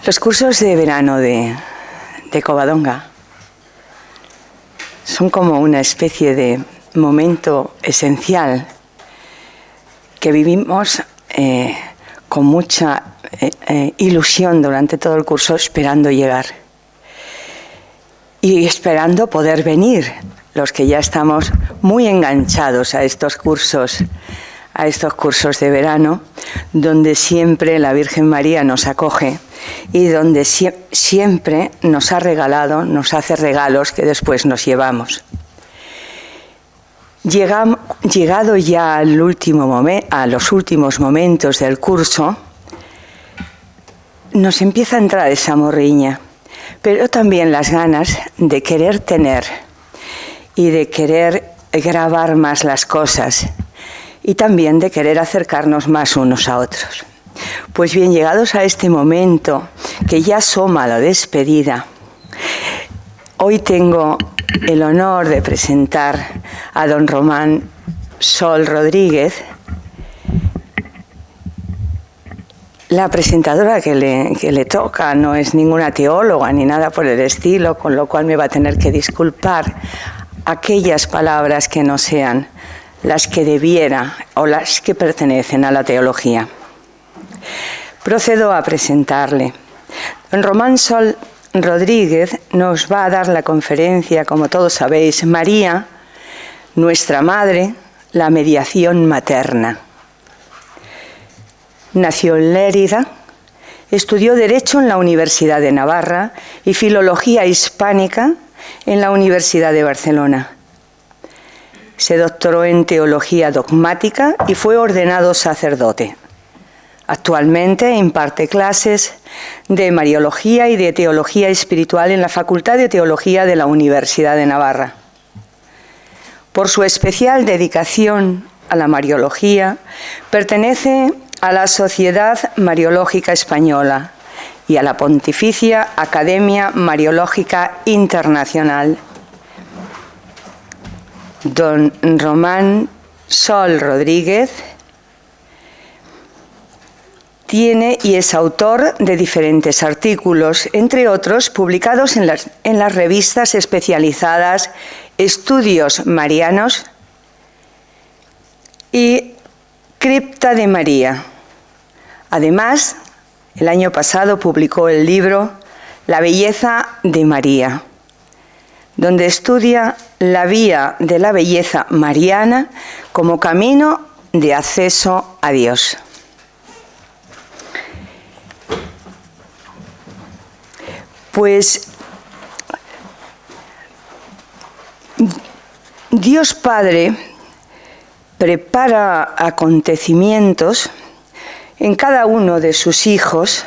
Los cursos de verano de Covadonga son como una especie de momento esencial que vivimos con mucha ilusión durante todo el curso, esperando llegar y esperando poder venir, los que ya estamos muy enganchados a estos cursos de verano, donde siempre la Virgen María nos acoge y donde siempre nos ha regalado, nos hace regalos que después nos llevamos. Llegado ya a los últimos momentos del curso, nos empieza a entrar esa morriña, pero también las ganas de querer tener y de querer grabar más las cosas y también de querer acercarnos más unos a otros. Pues bien, llegados a este momento que ya asoma la despedida, hoy tengo el honor de presentar a don Román Sol Rodríguez. La presentadora que le toca no es ninguna teóloga ni nada por el estilo, con lo cual me va a tener que disculpar aquellas palabras que no sean las que debiera o las que pertenecen a la teología. Procedo a presentarle. Don Román Sol Rodríguez nos va a dar la conferencia, como todos sabéis, María, nuestra Madre, la mediación materna. Nació en Lérida, estudió Derecho en la Universidad de Navarra y Filología Hispánica en la Universidad de Barcelona. Se doctoró en Teología Dogmática y fue ordenado sacerdote. Actualmente imparte clases de Mariología y de Teología Espiritual en la Facultad de Teología de la Universidad de Navarra. Por su especial dedicación a la Mariología, pertenece a la Sociedad Mariológica Española y a la Pontificia Academia Mariológica Internacional. Don Román Sol Rodríguez tiene y es autor de diferentes artículos, entre otros publicados en las revistas especializadas Estudios Marianos y Cripta de María. Además, el año pasado publicó el libro La belleza de María, donde estudia la vía de la belleza mariana como camino de acceso a Dios. Pues Dios Padre prepara acontecimientos en cada uno de sus hijos,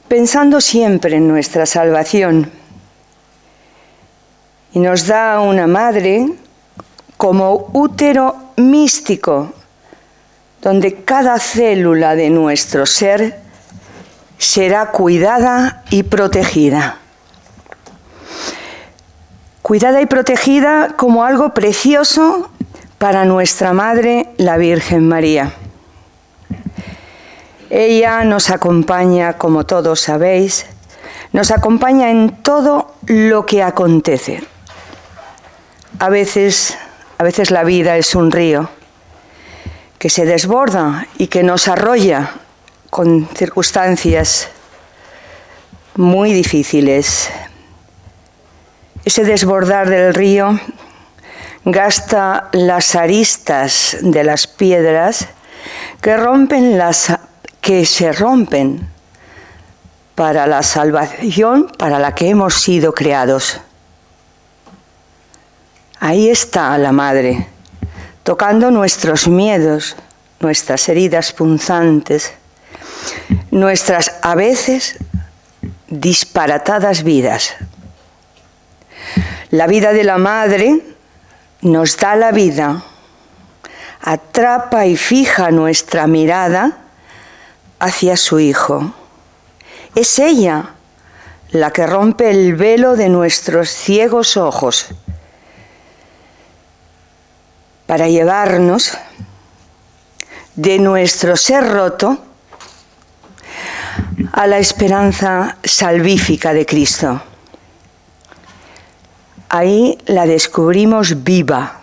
pensando siempre en nuestra salvación. Y nos da una madre como útero místico, donde cada célula de nuestro ser será cuidada y protegida. Cuidada y protegida como algo precioso para nuestra Madre, la Virgen María. Ella nos acompaña, como todos sabéis, nos acompaña en todo lo que acontece. A veces la vida es un río que se desborda y que nos arrolla con circunstancias muy difíciles. Ese desbordar del río gasta las aristas de las piedras que se rompen para la salvación para la que hemos sido creados. Ahí está la Madre, tocando nuestros miedos, nuestras heridas punzantes, nuestras a veces disparatadas vidas. La vida de la Madre nos da la vida, atrapa y fija nuestra mirada hacia su Hijo. Es ella la que rompe el velo de nuestros ciegos ojos para llevarnos de nuestro ser roto a la esperanza salvífica de Cristo. Ahí la descubrimos viva.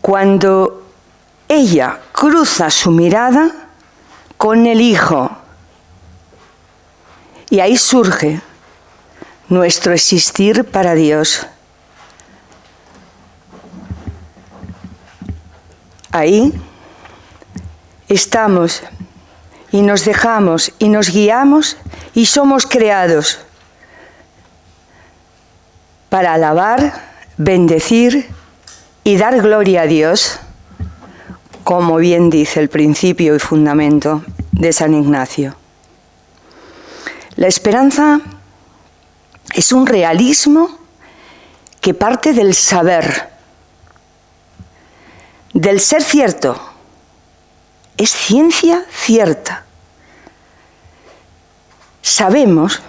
Cuando ella cruza su mirada con el Hijo, y ahí surge nuestro existir para Dios. Ahí estamos y nos dejamos y nos guiamos y somos creados para alabar, bendecir y dar gloria a Dios, como bien dice el principio y fundamento de San Ignacio. La esperanza es un realismo que parte del saber, del ser cierto. Es ciencia cierta. Sabemos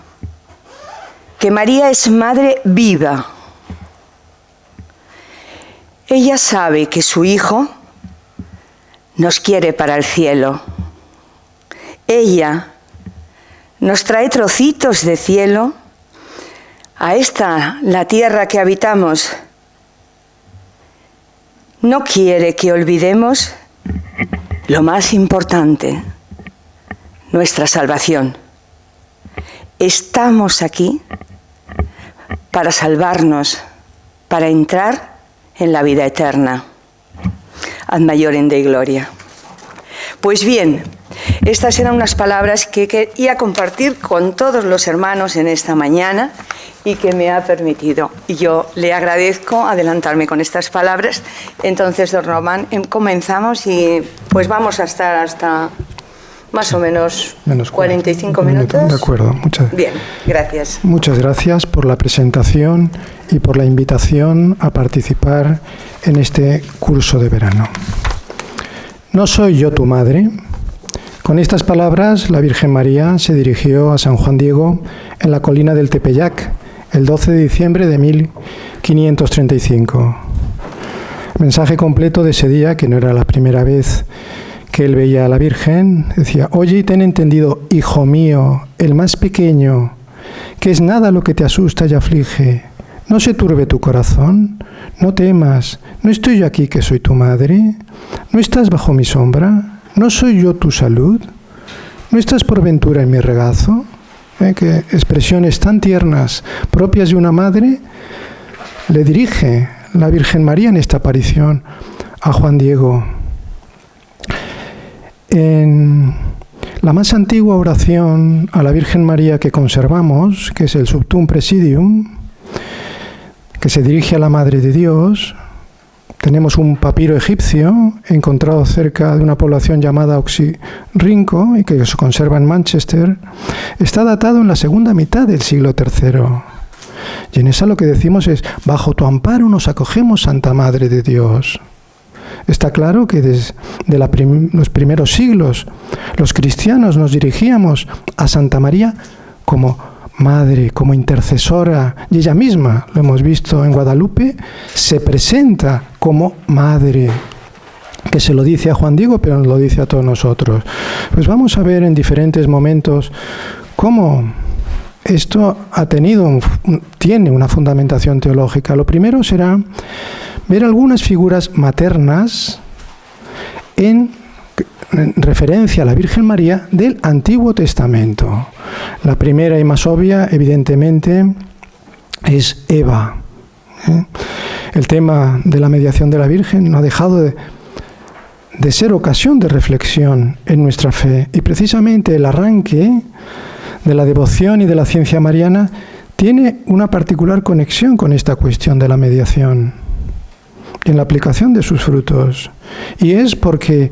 que María es madre viva. Ella sabe que su Hijo nos quiere para el cielo. Ella nos trae trocitos de cielo a esta, la tierra que habitamos. No quiere que olvidemos lo más importante, nuestra salvación. Estamos aquí para salvarnos, para entrar en la vida eterna. Ad maiorem Dei gloria. Pues bien, estas eran unas palabras que quería compartir con todos los hermanos en esta mañana y que me ha permitido. Y yo le agradezco adelantarme con estas palabras. Entonces, don Román, comenzamos y pues vamos a estar hasta más o menos 45 minutos. De acuerdo. Bien, gracias. Muchas gracias por la presentación y por la invitación a participar en este curso de verano. ¿No soy yo tu madre? Con estas palabras, la Virgen María se dirigió a San Juan Diego en la colina del Tepeyac, el 12 de diciembre de 1535. El mensaje completo de ese día, que no era la primera vez que él veía a la Virgen, decía: oye y ten entendido, hijo mío, el más pequeño, que es nada lo que te asusta y aflige. No se turbe tu corazón, no temas, ¿no estoy yo aquí que soy tu madre? ¿No estás bajo mi sombra? ¿No soy yo tu salud? ¿No estás por ventura en mi regazo? Que expresiones tan tiernas, propias de una madre, le dirige la Virgen María en esta aparición a Juan Diego. En la más antigua oración a la Virgen María que conservamos, que es el Subtum Presidium, que se dirige a la Madre de Dios, tenemos un papiro egipcio encontrado cerca de una población llamada Oxirrinco y que se conserva en Manchester. Está datado en la segunda mitad del siglo III. Y en esa lo que decimos es: bajo tu amparo nos acogemos, Santa Madre de Dios. Está claro que desde los primeros siglos los cristianos nos dirigíamos a Santa María como madre, como intercesora, y ella misma, lo hemos visto en Guadalupe, se presenta como madre, que se lo dice a Juan Diego, pero nos lo dice a todos nosotros. Pues vamos a ver en diferentes momentos cómo esto tiene una fundamentación teológica. Lo primero será ver algunas figuras maternas en referencia a la Virgen María del Antiguo Testamento. La primera y más obvia, evidentemente, es Eva. El tema de la mediación de la Virgen no ha dejado de ser ocasión de reflexión en nuestra fe. Y precisamente el arranque de la devoción y de la ciencia mariana tiene una particular conexión con esta cuestión de la mediación en la aplicación de sus frutos. Y es porque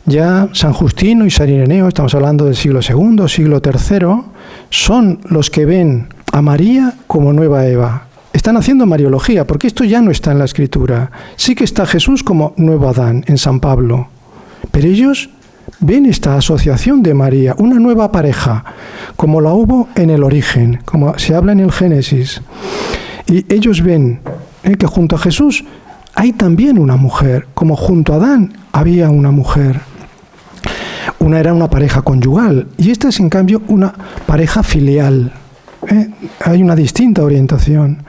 ya San Justino y San Ireneo, estamos hablando del siglo II, siglo III, son los que ven a María como nueva Eva. Están haciendo mariología, porque esto ya no está en la Escritura. Sí que está Jesús como nuevo Adán en San Pablo, pero ellos ven esta asociación de María, una nueva pareja, como la hubo en el origen, como se habla en el Génesis. Y ellos ven que junto a Jesús hay también una mujer, como junto a Adán había una mujer. Una era una pareja conyugal y esta es en cambio una pareja filial. Hay una distinta orientación.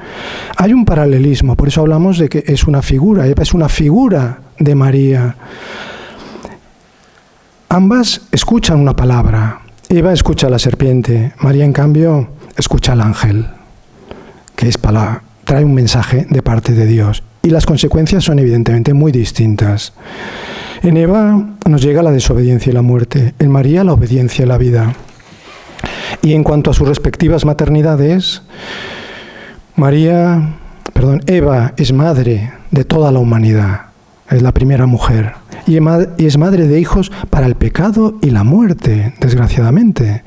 Hay un paralelismo, por eso hablamos de que es una figura. Eva es una figura de María. Ambas escuchan una palabra. Eva escucha a la serpiente, María en cambio escucha al ángel, que trae un mensaje de parte de Dios. Y las consecuencias son evidentemente muy distintas. En Eva nos llega la desobediencia y la muerte, en María la obediencia y la vida. Y en cuanto a sus respectivas maternidades, Eva es madre de toda la humanidad, es la primera mujer, y es madre de hijos para el pecado y la muerte, desgraciadamente.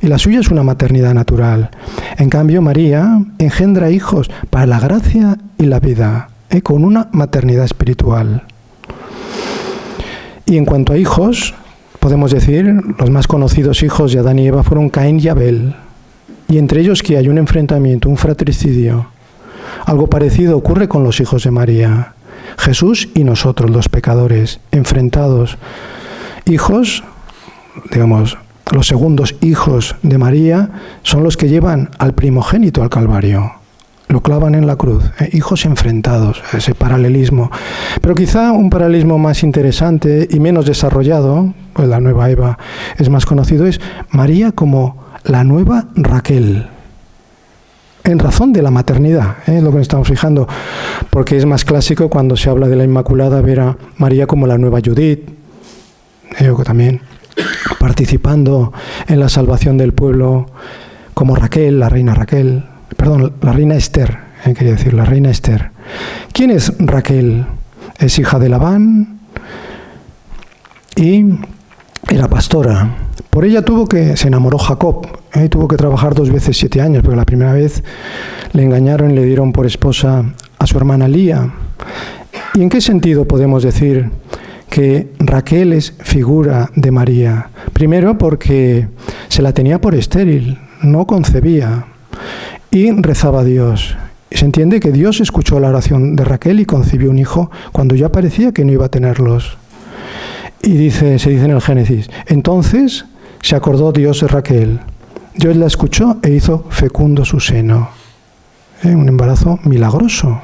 Y la suya es una maternidad natural. En cambio, María engendra hijos para la gracia y la vida, con una maternidad espiritual. Y en cuanto a hijos, podemos decir, los más conocidos hijos de Adán y Eva fueron Caín y Abel. Y entre ellos que hay un enfrentamiento, un fratricidio. Algo parecido ocurre con los hijos de María. Jesús y nosotros, los pecadores, enfrentados. Hijos, digamos, los segundos hijos de María son los que llevan al primogénito al Calvario. Lo clavan en la cruz, hijos enfrentados, ese paralelismo. Pero quizá un paralelismo más interesante y menos desarrollado, pues la nueva Eva es más conocido, es María como la nueva Raquel. En razón de la maternidad, es lo que nos estamos fijando, porque es más clásico cuando se habla de la Inmaculada ver a María como la nueva Judith, también participando en la salvación del pueblo como Raquel, la reina Esther, quería decir, la reina Esther. ¿Quién es Raquel? Es hija de Labán y era pastora. Por ella se enamoró Jacob, tuvo que trabajar 2 veces 7 años, porque la primera vez le engañaron y le dieron por esposa a su hermana Lía. ¿Y en qué sentido podemos decir que Raquel es figura de María? Primero porque se la tenía por estéril, no concebía y rezaba a Dios. Y se entiende que Dios escuchó la oración de Raquel y concibió un hijo cuando ya parecía que no iba a tenerlos. Y se dice en el Génesis, entonces se acordó Dios de Raquel. Dios la escuchó e hizo fecundo su seno. Un embarazo milagroso.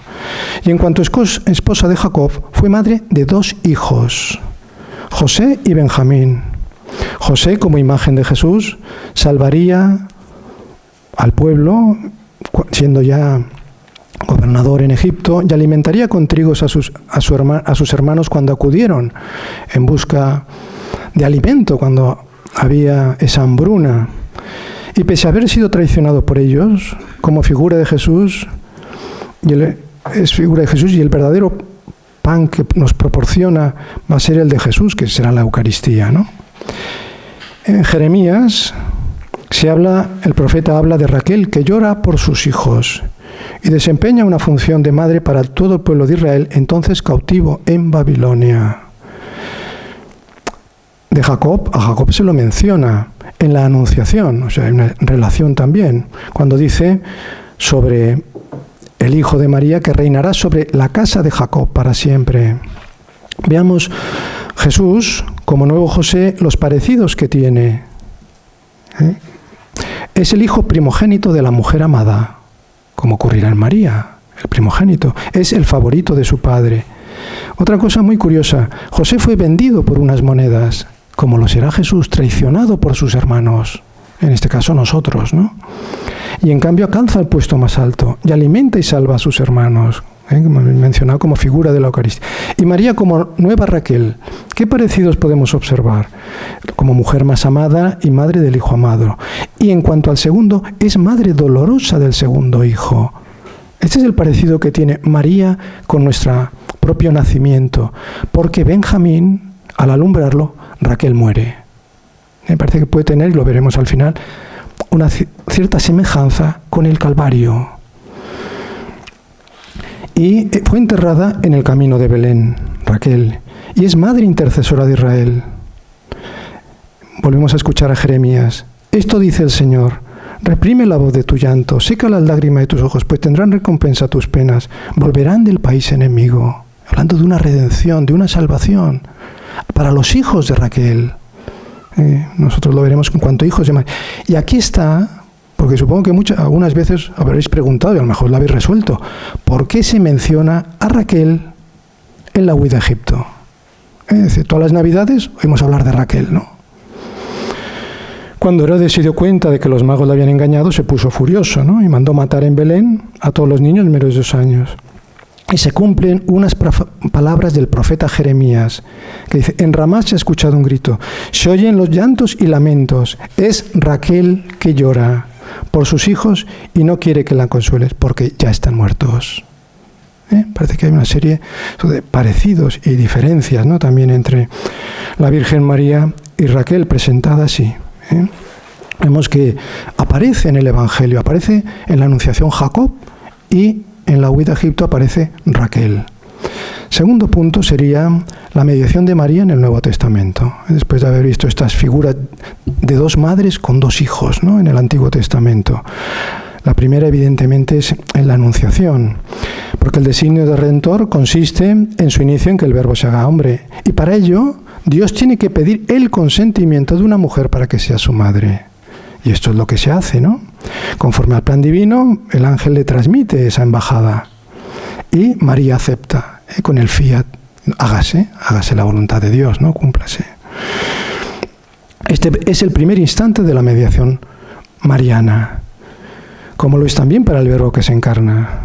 Y en cuanto esposa de Jacob, fue madre de 2 hijos, José y Benjamín. José, como imagen de Jesús, salvaría al pueblo, siendo ya gobernador en Egipto, y alimentaría con trigos a sus hermanos cuando acudieron en busca de alimento, cuando había esa hambruna. Y pese a haber sido traicionado por ellos, como figura de Jesús, es figura de Jesús, y el verdadero pan que nos proporciona va a ser el de Jesús, que será la Eucaristía, ¿no? En Jeremías el profeta habla de Raquel que llora por sus hijos y desempeña una función de madre para todo el pueblo de Israel, entonces cautivo en Babilonia. A Jacob se lo menciona en la Anunciación, o sea, hay una relación también, cuando dice sobre el hijo de María que reinará sobre la casa de Jacob para siempre. Veamos Jesús, como nuevo José, los parecidos que tiene. Es el hijo primogénito de la mujer amada, como ocurrirá en María, el primogénito. Es el favorito de su padre. Otra cosa muy curiosa, José fue vendido por unas monedas, como lo será Jesús, traicionado por sus hermanos, en este caso nosotros, ¿no? Y en cambio alcanza el puesto más alto y alimenta y salva a sus hermanos, como he mencionado, como figura de la Eucaristía. Y María como nueva Raquel, ¿qué parecidos podemos observar? Como mujer más amada y madre del hijo amado. Y en cuanto al segundo, es madre dolorosa del segundo hijo. Este es el parecido que tiene María con nuestro propio nacimiento, porque Benjamín, al alumbrarlo, Raquel muere. Me parece que puede tener, y lo veremos al final, una cierta semejanza con el Calvario. Y fue enterrada en el camino de Belén, Raquel, y es madre intercesora de Israel. Volvemos a escuchar a Jeremías. Esto dice el Señor: reprime la voz de tu llanto, seca las lágrimas de tus ojos, pues tendrán recompensa tus penas, volverán del país enemigo. Hablando de una redención, de una salvación para los hijos de Raquel, Nosotros lo veremos en cuanto a hijos de María. Y aquí está, porque supongo que algunas veces habréis preguntado, y a lo mejor lo habéis resuelto, ¿por qué se menciona a Raquel en la huida a Egipto? Es decir, todas las navidades oímos hablar de Raquel, ¿no? Cuando Herodes se dio cuenta de que los magos le habían engañado, se puso furioso, ¿no? Y mandó matar en Belén a todos los niños menores de 2 años. Y se cumplen unas palabras del profeta Jeremías, que dice: en Ramá se ha escuchado un grito, se oyen los llantos y lamentos, es Raquel que llora por sus hijos y no quiere que la consueles, porque ya están muertos. Parece que hay una serie de parecidos y diferencias, ¿no?, también entre la Virgen María y Raquel, presentada así. Vemos que aparece en el Evangelio, aparece en la Anunciación Jacob, y en la huida a Egipto aparece Raquel. Segundo punto sería la mediación de María en el Nuevo Testamento. Después de haber visto estas figuras de 2 madres con 2 hijos, ¿no?, en el Antiguo Testamento. La primera, evidentemente, es en la Anunciación, porque el designio del Redentor consiste en su inicio en que el Verbo se haga hombre. Y para ello, Dios tiene que pedir el consentimiento de una mujer para que sea su madre. Y esto es lo que se hace, ¿no? Conforme al plan divino, el ángel le transmite esa embajada. Y María acepta, con el fiat, hágase la voluntad de Dios, ¿no? Cúmplase. Este es el primer instante de la mediación mariana, como lo es también para el Verbo que se encarna.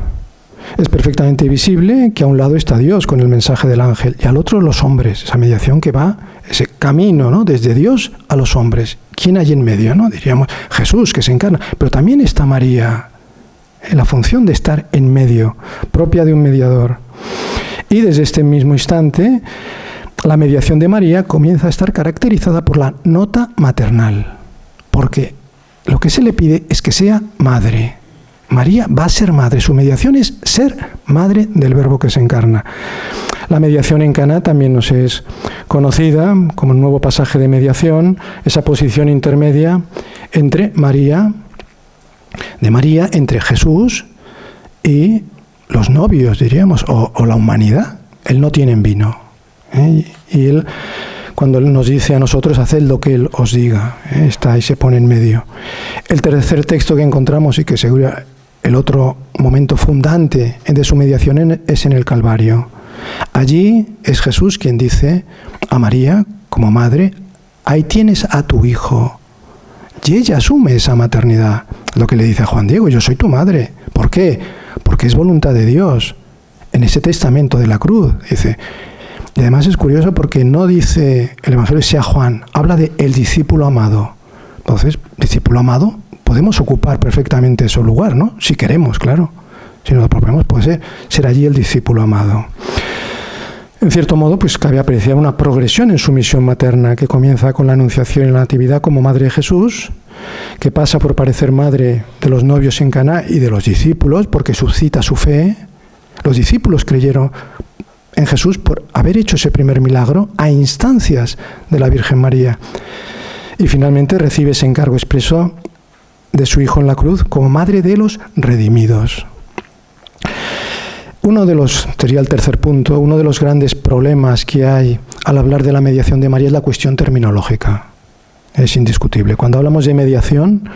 Es perfectamente visible que a un lado está Dios con el mensaje del ángel y al otro los hombres, esa mediación que va, ese camino, ¿no?, desde Dios a los hombres. ¿Quién hay en medio, no? Diríamos Jesús, que se encarna, pero también está María, en la función de estar en medio, propia de un mediador. Y desde este mismo instante, la mediación de María comienza a estar caracterizada por la nota maternal, porque lo que se le pide es que sea madre. María va a ser madre, su mediación es ser madre del Verbo que se encarna. La mediación en Caná también nos es conocida como un nuevo pasaje de mediación, esa posición intermedia entre María, entre Jesús y los novios, diríamos, o la humanidad. Él no tiene vino, y él, cuando Él nos dice a nosotros, haced lo que Él os diga, está ahí, se pone en medio. El tercer texto que encontramos, y que seguro el otro momento fundante de su mediación, es en el Calvario. Allí es Jesús quien dice a María, como madre: ahí tienes a tu hijo. Y ella asume esa maternidad. Lo que le dice a Juan Diego: yo soy tu madre. ¿Por qué? Porque es voluntad de Dios. En ese testamento de la cruz, dice. Y además es curioso porque no dice el Evangelio sea Juan, habla de el discípulo amado. Entonces, discípulo amado, podemos ocupar perfectamente ese lugar, ¿no? Si queremos, claro. Si nos lo proponemos, puede ser allí el discípulo amado. En cierto modo, pues cabe apreciar una progresión en su misión materna, que comienza con la anunciación y la natividad como madre de Jesús, que pasa por parecer madre de los novios en Caná y de los discípulos, porque suscita su fe. Los discípulos creyeron en Jesús por haber hecho ese primer milagro a instancias de la Virgen María. Y finalmente recibe ese encargo expreso de su Hijo en la cruz como madre de los redimidos. Sería el tercer punto, uno de los grandes problemas que hay al hablar de la mediación de María es la cuestión terminológica. Es indiscutible. Cuando hablamos de mediación,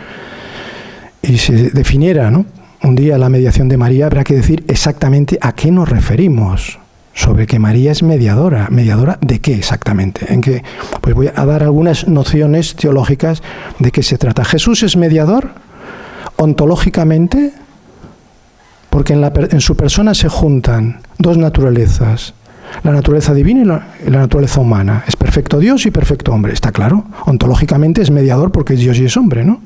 y se definiera, ¿no?, un día la mediación de María, habrá que decir exactamente a qué nos referimos. Sobre que María es mediadora. ¿Mediadora de qué exactamente? En que, pues voy a dar algunas nociones teológicas de qué se trata. Jesús es mediador ontológicamente, porque en su persona se juntan 2 naturalezas, la naturaleza divina y la naturaleza humana. Es perfecto Dios y perfecto hombre, está claro. Ontológicamente es mediador porque es Dios y es hombre, ¿no?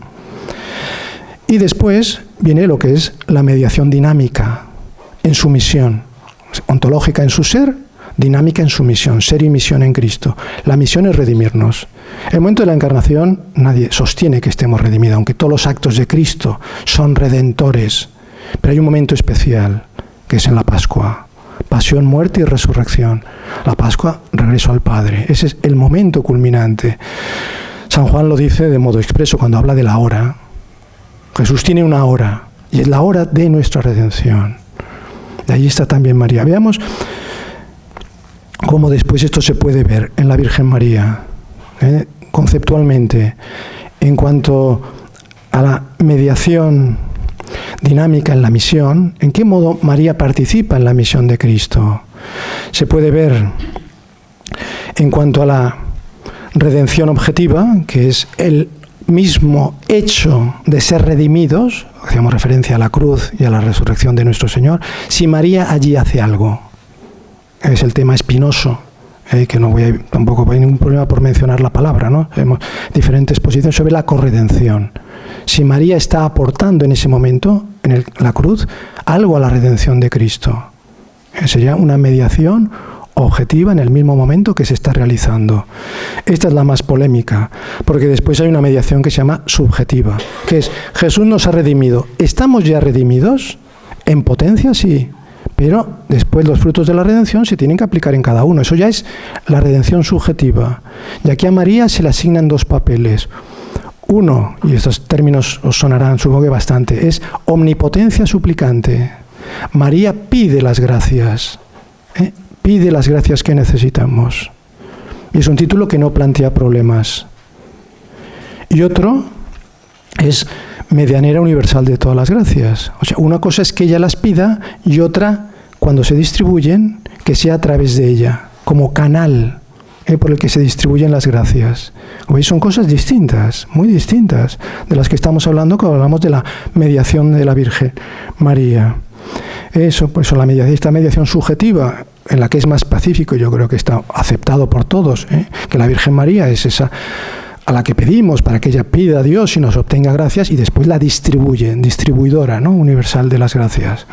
Y después viene lo que es la mediación dinámica en su misión. Ontológica en su ser, dinámica en su misión, ser y misión en Cristo. La misión es redimirnos. En el momento de la encarnación nadie sostiene que estemos redimidos, aunque todos los actos de Cristo son redentores. Pero hay un momento especial, que es en la Pascua. Pasión, muerte y resurrección. La Pascua, regreso al Padre. Ese es el momento culminante. San Juan lo dice de modo expreso cuando habla de la hora. Jesús tiene una hora, y es la hora de nuestra redención. De ahí está también María. Veamos cómo después esto se puede ver en la Virgen María. conceptualmente, en cuanto a la mediación dinámica en la misión, ¿en qué modo María participa en la misión de Cristo? Se puede ver en cuanto a la redención objetiva, que es el mismo hecho de ser redimidos, hacíamos referencia a la cruz y a la resurrección de nuestro Señor, si María allí hace algo. Es el tema espinoso, que no voy a, tampoco hay ningún problema por mencionar la palabra, ¿no? Tenemos diferentes posiciones sobre la corredención. Si María está aportando en ese momento, en la cruz, algo a la redención de Cristo, sería una mediación objetiva en el mismo momento que se está realizando. Esta es la más polémica, porque después hay una mediación que se llama subjetiva, que es Jesús nos ha redimido. ¿Estamos ya redimidos? En potencia sí, pero después los frutos de la redención se tienen que aplicar en cada uno. Eso ya es la redención subjetiva. Y aquí a María se le asignan dos papeles. Uno, y estos términos os sonarán supongo que bastante, es omnipotencia suplicante. María pide las gracias, pide las gracias que necesitamos. Y es un título que no plantea problemas. Y otro es medianera universal de todas las gracias. O sea, una cosa es que ella las pida y otra, cuando se distribuyen, que sea a través de ella, como canal por el que se distribuyen las gracias. ¿Veis? Son cosas distintas, muy distintas, de las que estamos hablando cuando hablamos de la mediación de la Virgen María. Eso, pues esta mediación subjetiva, en la que es más pacífico, yo creo que está aceptado por todos, que la Virgen María es esa a la que pedimos para que ella pida a Dios y nos obtenga gracias, y después la distribuye, distribuidora, ¿no? Universal de las gracias.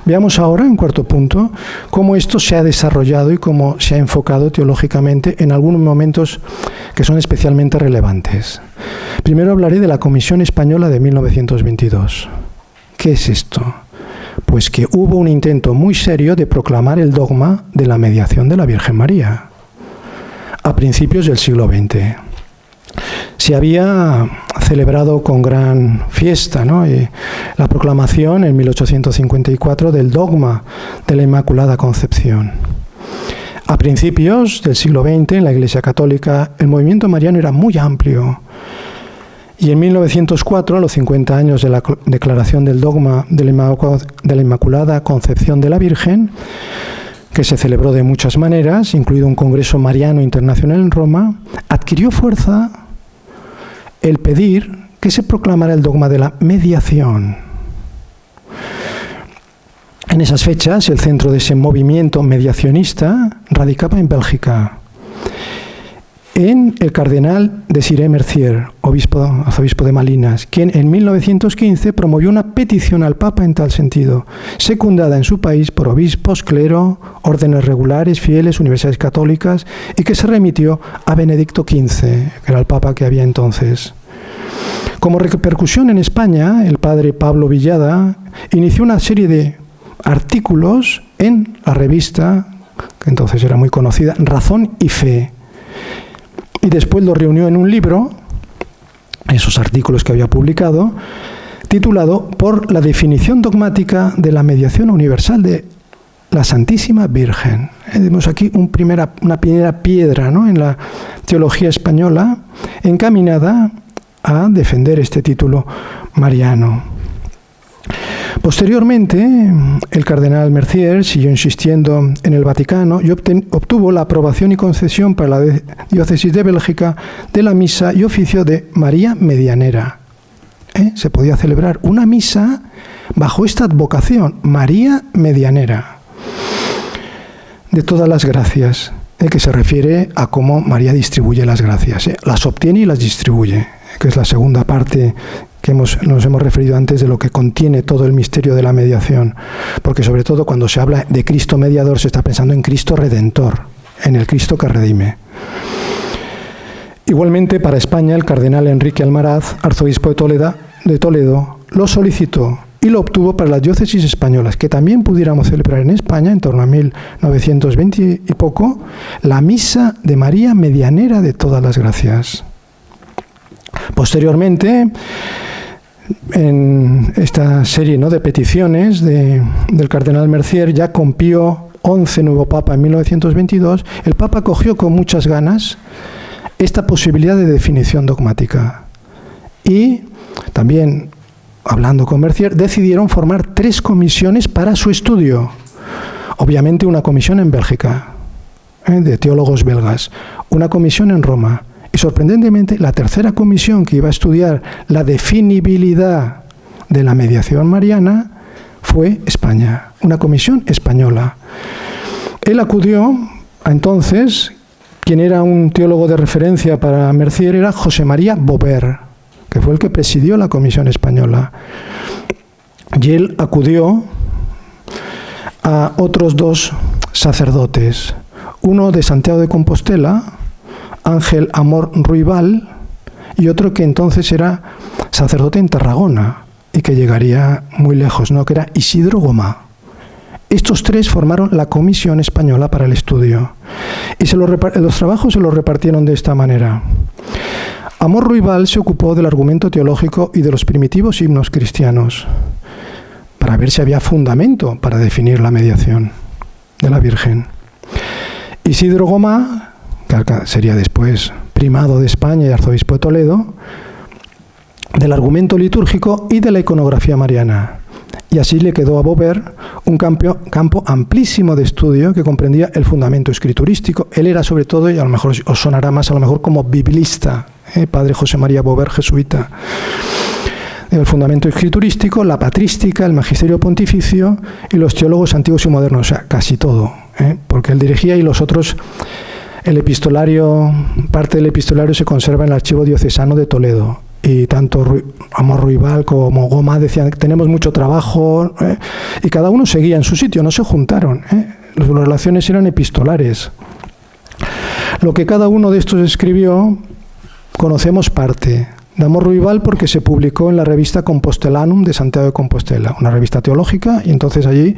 Veamos ahora, en cuarto punto, cómo esto se ha desarrollado y cómo se ha enfocado teológicamente en algunos momentos que son especialmente relevantes. Primero hablaré de la Comisión Española de 1922. ¿Qué es esto? Pues que hubo un intento muy serio de proclamar el dogma de la mediación de la Virgen María a principios del siglo XX. Se había celebrado con gran fiesta, ¿no? La proclamación en 1854 del dogma de la Inmaculada Concepción. A principios del siglo XX, en la Iglesia Católica, el movimiento mariano era muy amplio. Y en 1904, a los 50 años de la declaración del dogma de la Inmaculada Concepción de la Virgen, que se celebró de muchas maneras, incluido un Congreso Mariano Internacional en Roma, adquirió fuerza el pedir que se proclamara el dogma de la mediación. En esas fechas, el centro de ese movimiento mediacionista radicaba en Bélgica, en el cardenal Désiré Mercier, arzobispo de Malinas, quien en 1915 promovió una petición al Papa en tal sentido, secundada en su país por obispos, clero, órdenes regulares, fieles, universidades católicas, y que se remitió a Benedicto XV, que era el Papa que había entonces. Como repercusión en España, el padre Pablo Villada inició una serie de artículos en la revista, que entonces era muy conocida, Razón y Fe, y después lo reunió en un libro, esos artículos que había publicado, titulado Por la definición dogmática de la mediación universal de la Santísima Virgen. Vemos aquí una primera piedra, ¿no?, en la teología española, encaminada a defender este título mariano. Posteriormente, el cardenal Mercier siguió insistiendo en el Vaticano y obtuvo la aprobación y concesión para la diócesis de Bélgica de la misa y oficio de María Medianera. Se podía celebrar una misa bajo esta advocación, María Medianera, de todas las gracias, que se refiere a cómo María distribuye las gracias. Las obtiene y las distribuye, que es la segunda parte que nos hemos referido antes de lo que contiene todo el misterio de la mediación, porque sobre todo cuando se habla de Cristo mediador se está pensando en Cristo redentor, en el Cristo que redime. Igualmente para España el cardenal Enrique Almaraz, arzobispo de Toledo, lo solicitó y lo obtuvo para las diócesis españolas, que también pudiéramos celebrar en España, en torno a 1920 y poco, la misa de María Medianera de todas las gracias. Posteriormente, en esta serie, ¿no?, de peticiones del cardenal Mercier, ya con Pío XI, nuevo papa, en 1922, el papa cogió con muchas ganas esta posibilidad de definición dogmática. Y también, hablando con Mercier, decidieron formar 3 comisiones para su estudio. Obviamente una comisión en Bélgica, de teólogos belgas, una comisión en Roma, y sorprendentemente la tercera comisión que iba a estudiar la definibilidad de la mediación mariana fue España, una comisión española. Él acudió a entonces, quien era un teólogo de referencia para Mercier era José María Bover, que fue el que presidió la comisión española. Y él acudió a otros 2 sacerdotes, uno de Santiago de Compostela, Ángel Amor Ruibal, y otro que entonces era sacerdote en Tarragona y que llegaría muy lejos, ¿no?, que era Isidro Gomá. Estos 3 formaron la Comisión Española para el estudio y los trabajos se los repartieron de esta manera. Amor Ruibal se ocupó del argumento teológico y de los primitivos himnos cristianos para ver si había fundamento para definir la mediación de la Virgen. Isidro Gomá, que sería después primado de España y arzobispo de Toledo, del argumento litúrgico y de la iconografía mariana. Y así le quedó a Bover un campo amplísimo de estudio que comprendía el fundamento escriturístico. Él era sobre todo, y a lo mejor os sonará más, a lo mejor como biblista, padre José María Bover, jesuita. El fundamento escriturístico, la patrística, el magisterio pontificio y los teólogos antiguos y modernos, o sea, casi todo, porque él dirigía, y los otros, el epistolario, parte del epistolario se conserva en el Archivo Diocesano de Toledo. Y tanto Amor Ruibal como Gomá decían que tenemos mucho trabajo, y cada uno seguía en su sitio, no se juntaron, las relaciones eran epistolares. Lo que cada uno de estos escribió, conocemos parte. De Amor Ruibal porque se publicó en la revista Compostelanum de Santiago de Compostela, una revista teológica, y entonces allí,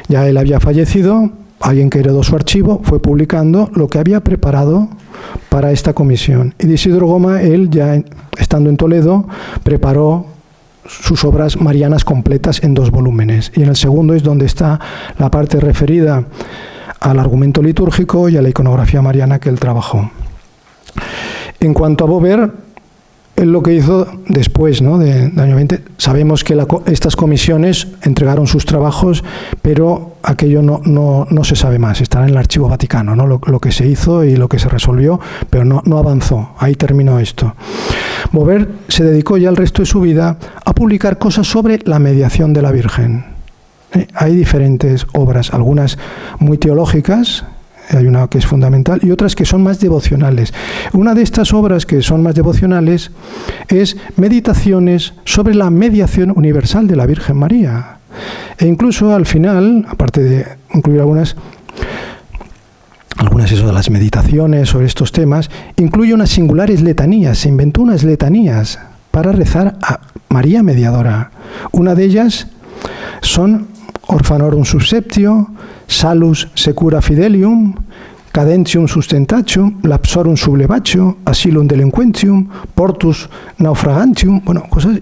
ya él había fallecido, alguien que heredó su archivo fue publicando lo que había preparado para esta comisión. Y de Isidro Gomá, él ya estando en Toledo, preparó sus obras marianas completas en 2 volúmenes. Y en el segundo es donde está la parte referida al argumento litúrgico y a la iconografía mariana que él trabajó. En cuanto a Bover, él lo que hizo después, ¿no?, del año 20, sabemos que estas comisiones entregaron sus trabajos, pero aquello no se sabe más, estará en el Archivo Vaticano, ¿no?, lo que se hizo y lo que se resolvió, pero no avanzó, ahí terminó esto. Bover se dedicó ya el resto de su vida a publicar cosas sobre la mediación de la Virgen. Hay diferentes obras, algunas muy teológicas, hay una que es fundamental, y otras que son más devocionales. Una de estas obras que son más devocionales es Meditaciones sobre la mediación universal de la Virgen María. E incluso al final, aparte de incluir algunas de las meditaciones sobre estos temas, incluye unas singulares letanías, se inventó unas letanías para rezar a María Mediadora. Una de ellas son Orphanorum Subseptio, Salus Secura Fidelium, Cadentium Sustentatio, Lapsorum Sublevatio, Asylum Delinquentium, Portus Naufragantium, bueno, cosas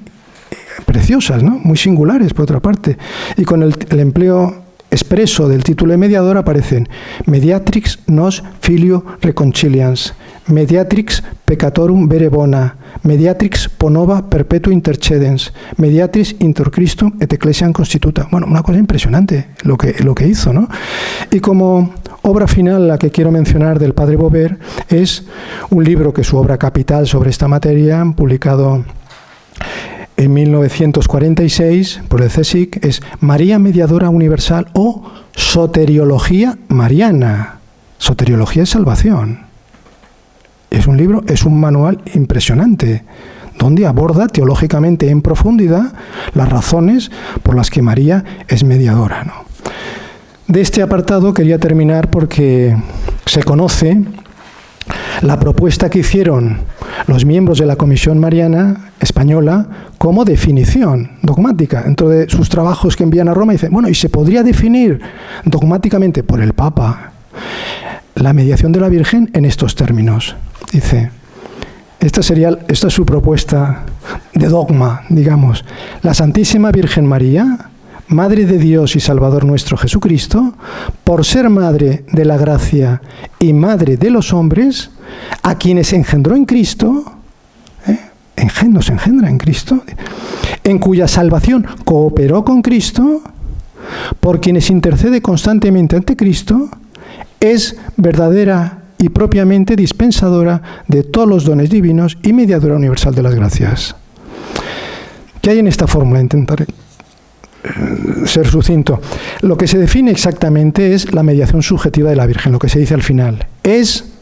preciosas, ¿no?, muy singulares por otra parte. Y con el empleo expreso del título de mediador aparecen Mediatrix nos filio reconcilians, Mediatrix peccatorum vere bona, Mediatrix ponova perpetuo intercedens, Mediatrix inter Christum et Ecclesiam constituta. Bueno, una cosa impresionante lo que hizo, ¿no? Y como obra final, la que quiero mencionar del padre Bover, es un libro que es su obra capital sobre esta materia, publicado en 1946 por el CSIC, es María Mediadora Universal o Soteriología Mariana. Soteriología es salvación. Es un libro, es un manual impresionante, donde aborda teológicamente en profundidad las razones por las que María es mediadora, ¿no? De este apartado quería terminar porque se conoce la propuesta que hicieron los miembros de la Comisión Mariana Española como definición dogmática. Dentro de sus trabajos que envían a Roma, dicen, bueno, y se podría definir dogmáticamente por el Papa la mediación de la Virgen en estos términos. Dice, esta es su propuesta de dogma, digamos. La Santísima Virgen María, Madre de Dios y Salvador nuestro Jesucristo, por ser Madre de la Gracia y Madre de los hombres, a quienes engendró en Cristo, nos engendra en Cristo, en cuya salvación cooperó con Cristo, por quienes intercede constantemente ante Cristo, es verdadera y propiamente dispensadora de todos los dones divinos y mediadora universal de las gracias. ¿Qué hay en esta fórmula? Intentaré ser sucinto. Lo que se define exactamente es la mediación subjetiva de la Virgen, lo que se dice al final. Es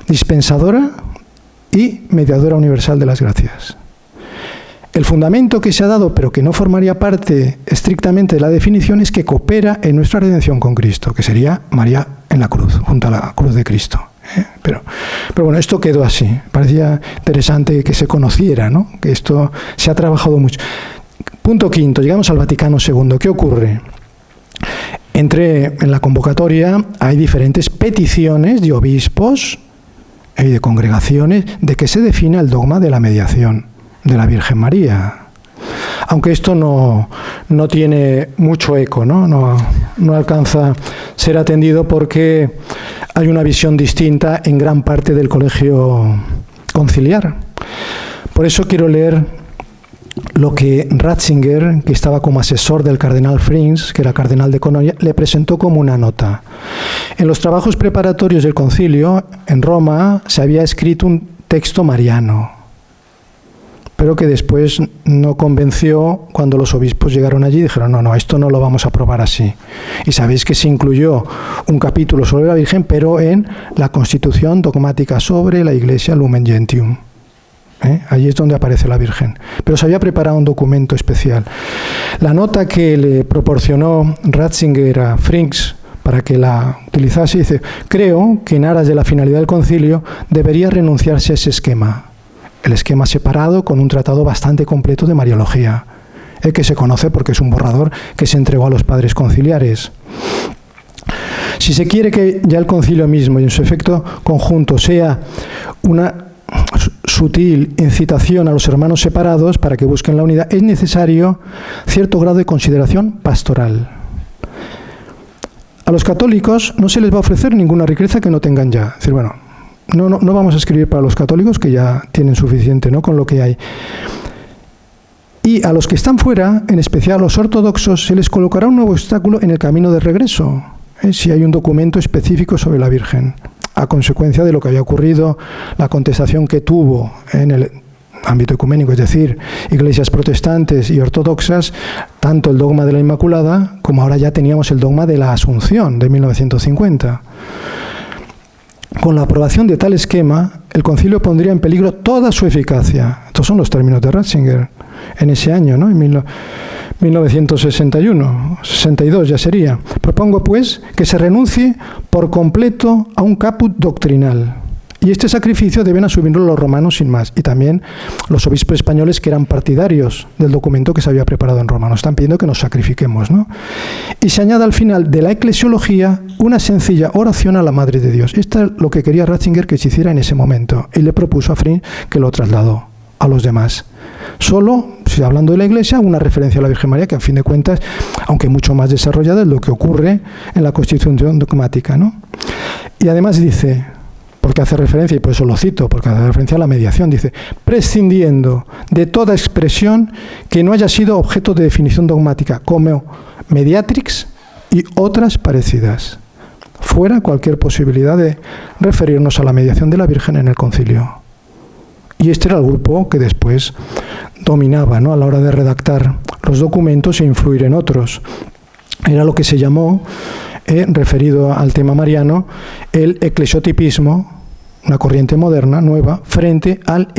dispensadora y mediadora universal de las gracias. El fundamento que se ha dado, pero que no formaría parte estrictamente de la definición, es que coopera en nuestra redención con Cristo, que sería María en la cruz, junto a la cruz de Cristo. Pero bueno, esto quedó así. Parecía interesante que se conociera, ¿no? Que esto se ha trabajado mucho. Punto quinto, llegamos al Vaticano II. ¿Qué ocurre? En la convocatoria hay diferentes peticiones de obispos y de congregaciones de que se defina el dogma de la mediación de la Virgen María. Aunque esto no tiene mucho eco, no alcanza a ser atendido porque hay una visión distinta en gran parte del colegio conciliar. Por eso quiero leer lo que Ratzinger, que estaba como asesor del cardenal Frings, que era cardenal de Colonia, le presentó como una nota. En los trabajos preparatorios del concilio, en Roma, se había escrito un texto mariano, pero que después no convenció cuando los obispos llegaron allí y dijeron, no, esto no lo vamos a aprobar así. Y sabéis que se incluyó un capítulo sobre la Virgen, pero en la Constitución dogmática sobre la Iglesia Lumen Gentium. Allí es donde aparece la Virgen. Pero se había preparado un documento especial. La nota que le proporcionó Ratzinger a Frings para que la utilizase, dice, creo que en aras de la finalidad del concilio debería renunciarse a ese esquema. El esquema separado con un tratado bastante completo de Mariología, que se conoce porque es un borrador que se entregó a los padres conciliares. Si se quiere que ya el concilio mismo y en su efecto conjunto sea una sutil incitación a los hermanos separados para que busquen la unidad, es necesario cierto grado de consideración pastoral. A los católicos no se les va a ofrecer ninguna riqueza que no tengan ya. Es decir, bueno, no vamos a escribir para los católicos, que ya tienen suficiente, ¿no?, con lo que hay. Y a los que están fuera, en especial a los ortodoxos, se les colocará un nuevo obstáculo en el camino de regreso, si hay un documento específico sobre la Virgen, a consecuencia de lo que había ocurrido, la contestación que tuvo en el ámbito ecuménico, es decir, iglesias protestantes y ortodoxas, tanto el dogma de la Inmaculada como ahora ya teníamos el dogma de la Asunción de 1950. Con la aprobación de tal esquema, el concilio pondría en peligro toda su eficacia. Estos son los términos de Ratzinger en ese año, ¿no?, en 1961, 62 ya sería. Propongo, pues, que se renuncie por completo a un caput doctrinal. Y este sacrificio deben asumirlo los romanos sin más. Y también los obispos españoles que eran partidarios del documento que se había preparado en Roma. Nos están pidiendo que nos sacrifiquemos, ¿no? Y se añade al final de la eclesiología una sencilla oración a la Madre de Dios. Esto es lo que quería Ratzinger que se hiciera en ese momento. Y le propuso a Frings que lo trasladó a los demás. Solo, si hablando de la Iglesia, una referencia a la Virgen María, que a fin de cuentas, aunque mucho más desarrollada, es lo que ocurre en la Constitución dogmática, ¿no? Y además dice, porque hace referencia, y por eso lo cito, porque hace referencia a la mediación, dice, prescindiendo de toda expresión que no haya sido objeto de definición dogmática, como mediatrix y otras parecidas, fuera cualquier posibilidad de referirnos a la mediación de la Virgen en el concilio. Y este era el grupo que después dominaba, ¿no?, a la hora de redactar los documentos e influir en otros. Era lo que se llamó, referido al tema mariano, el eclesiotipismo, una corriente moderna, nueva, frente al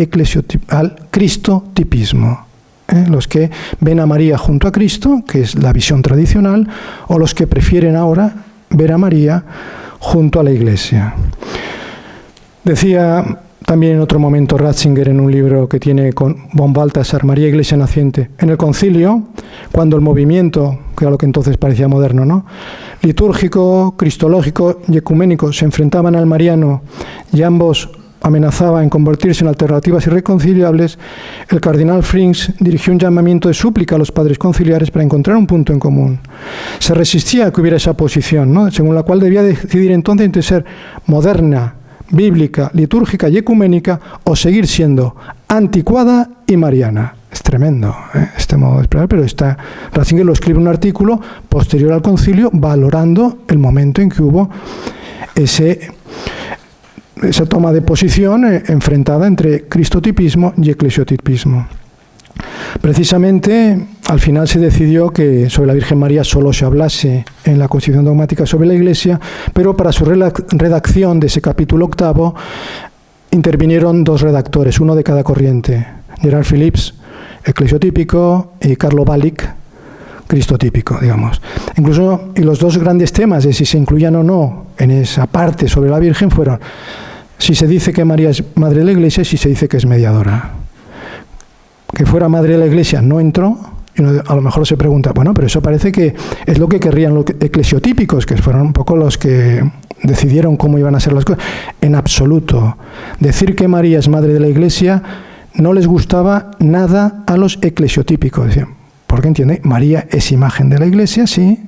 cristotipismo. Los que ven a María junto a Cristo, que es la visión tradicional, o los que prefieren ahora ver a María junto a la Iglesia. Decía también en otro momento Ratzinger en un libro que tiene con von Balthasar, María Iglesia Naciente, en el concilio, cuando el movimiento, que era lo que entonces parecía moderno, ¿no?, litúrgico, cristológico y ecuménico, se enfrentaban al mariano y ambos amenazaban en convertirse en alternativas irreconciliables, el cardenal Frings dirigió un llamamiento de súplica a los padres conciliares para encontrar un punto en común. Se resistía a que hubiera esa posición, ¿no?, según la cual debía decidir entonces entre ser moderna, bíblica, litúrgica y ecuménica, o seguir siendo anticuada y mariana. Es tremendo, este modo de expresar, pero Ratzinger lo escribe en un artículo posterior al concilio valorando el momento en que hubo esa toma de posición enfrentada entre cristotipismo y eclesiotipismo. Precisamente, al final se decidió que sobre la Virgen María solo se hablase en la Constitución Dogmática sobre la Iglesia, pero para su redacción de ese capítulo 8 intervinieron 2 redactores, uno de cada corriente, Gerard Phillips, eclesiotípico, y Carlo Balic, cristotípico, digamos. Incluso, y los 2 grandes temas de si se incluían o no en esa parte sobre la Virgen fueron si se dice que María es madre de la Iglesia y si se dice que es mediadora. Que fuera madre de la Iglesia no entró, y uno a lo mejor se pregunta, bueno, pero eso parece que es lo que querrían los eclesiotípicos, que fueron un poco los que decidieron cómo iban a ser las cosas. En absoluto. Decir que María es madre de la Iglesia no les gustaba nada a los eclesiotípicos. Decían, porque entiende, María es imagen de la Iglesia, sí,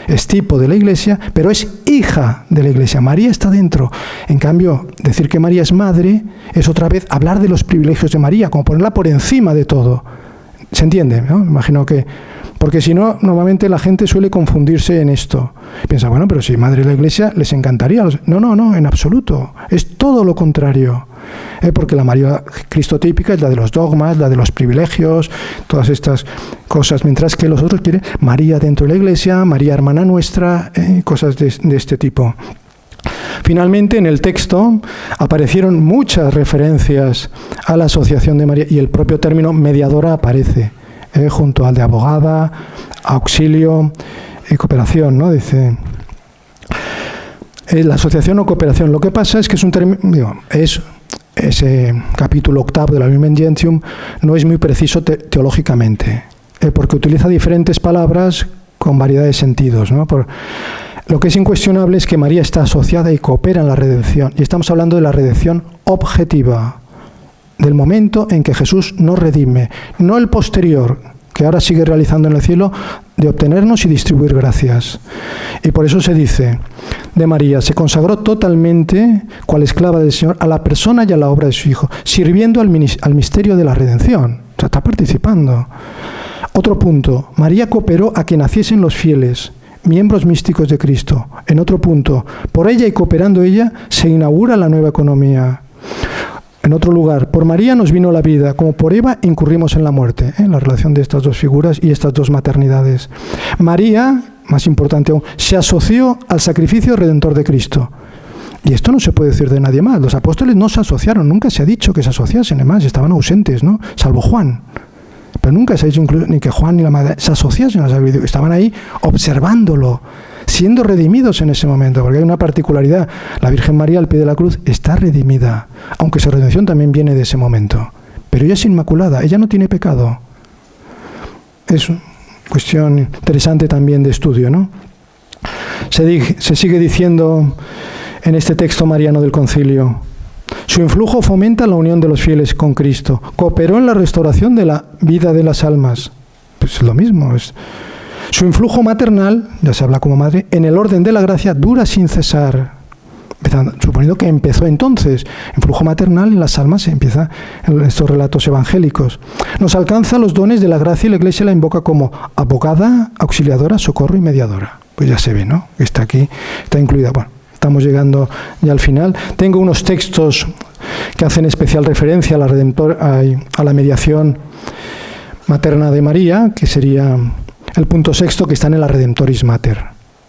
es tipo de la Iglesia, pero es hija de la Iglesia. María está dentro. En cambio, decir que María es madre es otra vez hablar de los privilegios de María, como ponerla por encima de todo. ¿Se entiende? ¿No? Imagino que... Porque si no, normalmente la gente suele confundirse en esto. Piensa, bueno, pero si madre de la Iglesia les encantaría. No, en absoluto. Es todo lo contrario. Porque la María cristotípica es la de los dogmas, la de los privilegios, todas estas cosas, mientras que los otros quieren María dentro de la Iglesia, María hermana nuestra, cosas de este tipo. Finalmente, en el texto aparecieron muchas referencias a la asociación de María, y el propio término mediadora aparece junto al de abogada, auxilio y cooperación, ¿no? Dice la asociación o cooperación. Lo que pasa es que es un término, ese capítulo 8 de la Lumen Gentium no es muy preciso teológicamente, porque utiliza diferentes palabras con variedad de sentidos, ¿no? Lo que es incuestionable es que María está asociada y coopera en la redención, y estamos hablando de la redención objetiva, del momento en que Jesús nos redime, no el posterior, que ahora sigue realizando en el cielo, de obtenernos y distribuir gracias. Y por eso se dice de María, se consagró totalmente, cual esclava del Señor, a la persona y a la obra de su Hijo, sirviendo al misterio de la redención. O sea, está participando. Otro punto, María cooperó a que naciesen los fieles, miembros místicos de Cristo. En otro punto, por ella y cooperando ella, se inaugura la nueva economía. En otro lugar, por María nos vino la vida, como por Eva incurrimos en la muerte. La relación de estas 2 figuras y estas 2 maternidades. María, más importante aún, se asoció al sacrificio redentor de Cristo. Y esto no se puede decir de nadie más. Los apóstoles no se asociaron, nunca se ha dicho que se asociasen, además estaban ausentes, ¿no? Salvo Juan. Pero nunca se ha dicho ni que Juan ni la madre se asociasen al sacrificio. Estaban ahí observándolo, siendo redimidos en ese momento, porque hay una particularidad. La Virgen María al pie de la cruz está redimida, aunque su redención también viene de ese momento. Pero ella es inmaculada, ella no tiene pecado. Es una cuestión interesante también de estudio, ¿no? Se sigue diciendo en este texto mariano del concilio, su influjo fomenta la unión de los fieles con Cristo, cooperó en la restauración de la vida de las almas. Pues es lo mismo, su influjo maternal, ya se habla como madre, en el orden de la gracia dura sin cesar. Suponiendo que empezó entonces, influjo maternal en las almas, se empieza en estos relatos evangélicos. Nos alcanza los dones de la gracia y la Iglesia la invoca como abogada, auxiliadora, socorro y mediadora. Pues ya se ve, ¿no? Está aquí, está incluida. Bueno, estamos llegando ya al final. Tengo unos textos que hacen especial referencia a la mediación materna de María, que sería el punto 6 que está en la Redemptoris Mater.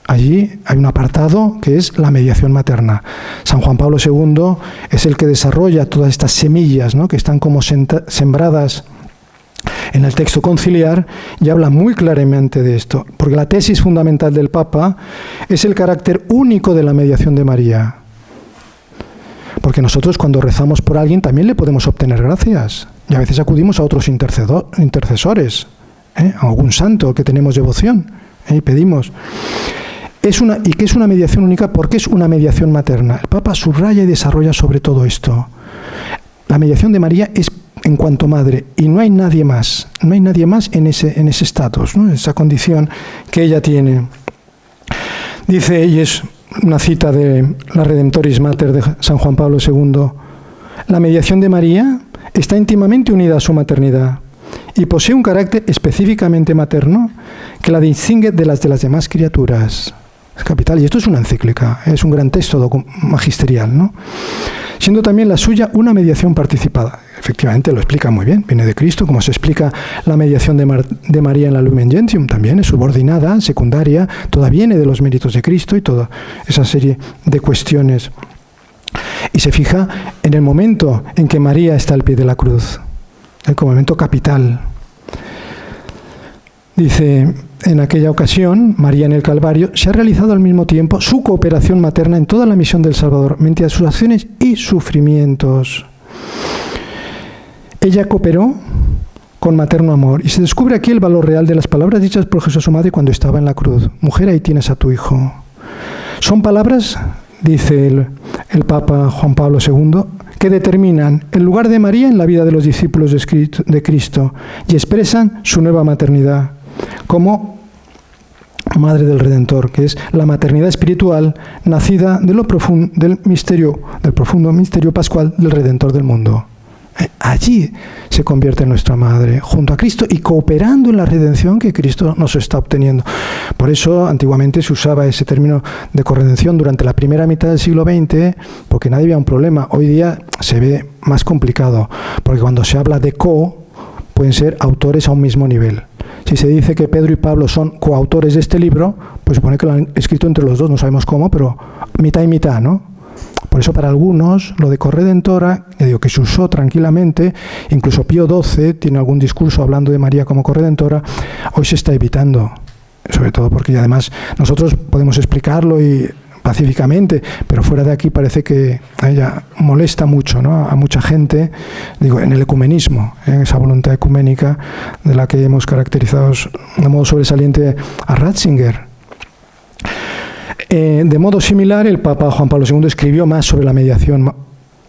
Allí hay un apartado que es la mediación materna. San Juan Pablo II es el que desarrolla todas estas semillas, ¿no? Que están como sembradas en el texto conciliar, y habla muy claramente de esto, porque la tesis fundamental del Papa es el carácter único de la mediación de María. Porque nosotros cuando rezamos por alguien también le podemos obtener gracias, y a veces acudimos a otros intercesores, a algún santo que tenemos devoción, y pedimos. ¿Y qué es una mediación única? Porque es una mediación materna. El Papa subraya y desarrolla sobre todo esto. La mediación de María es en cuanto madre, y no hay nadie más en ese estatus, ¿no? Esa condición que ella tiene. Dice, y es una cita de la Redemptoris Mater de San Juan Pablo II. La mediación de María está íntimamente unida a su maternidad y posee un carácter específicamente materno que la distingue de las demás criaturas. Es capital, y esto es una encíclica, es un gran texto magisterial, ¿no? Siendo también la suya una mediación participada. Efectivamente, lo explica muy bien, viene de Cristo, como se explica la mediación de María en la Lumen Gentium, también es subordinada, secundaria, toda viene de los méritos de Cristo y toda esa serie de cuestiones. Y se fija en el momento en que María está al pie de la cruz, el momento capital. Dice, en aquella ocasión, María en el Calvario, se ha realizado al mismo tiempo su cooperación materna en toda la misión del Salvador, mediante sus acciones y sufrimientos. Ella cooperó con materno amor, y se descubre aquí el valor real de las palabras dichas por Jesús a su madre cuando estaba en la cruz. Mujer, ahí tienes a tu hijo. Son palabras, dice el Papa Juan Pablo II, que determinan el lugar de María en la vida de los discípulos de Cristo y expresan su nueva maternidad como Madre del Redentor, que es la maternidad espiritual nacida de del profundo misterio pascual del Redentor del mundo. Allí se convierte en nuestra madre, junto a Cristo y cooperando en la redención que Cristo nos está obteniendo. Por eso, antiguamente se usaba ese término de corredención durante la primera mitad del siglo XX, porque nadie veía un problema. Hoy día se ve más complicado, porque cuando se habla de pueden ser autores a un mismo nivel. Si se dice que Pedro y Pablo son coautores de este libro, pues supone que lo han escrito entre los dos, no sabemos cómo, pero mitad y mitad, ¿no? Por eso para algunos lo de corredentora, que se usó tranquilamente, incluso Pío XII tiene algún discurso hablando de María como corredentora, hoy se está evitando, sobre todo porque además nosotros podemos explicarlo y pacíficamente, pero fuera de aquí parece que a ella molesta mucho, ¿no? A mucha gente, en el ecumenismo, en esa voluntad ecuménica de la que hemos caracterizado de modo sobresaliente a Ratzinger. De modo similar, el Papa Juan Pablo II escribió más sobre la mediación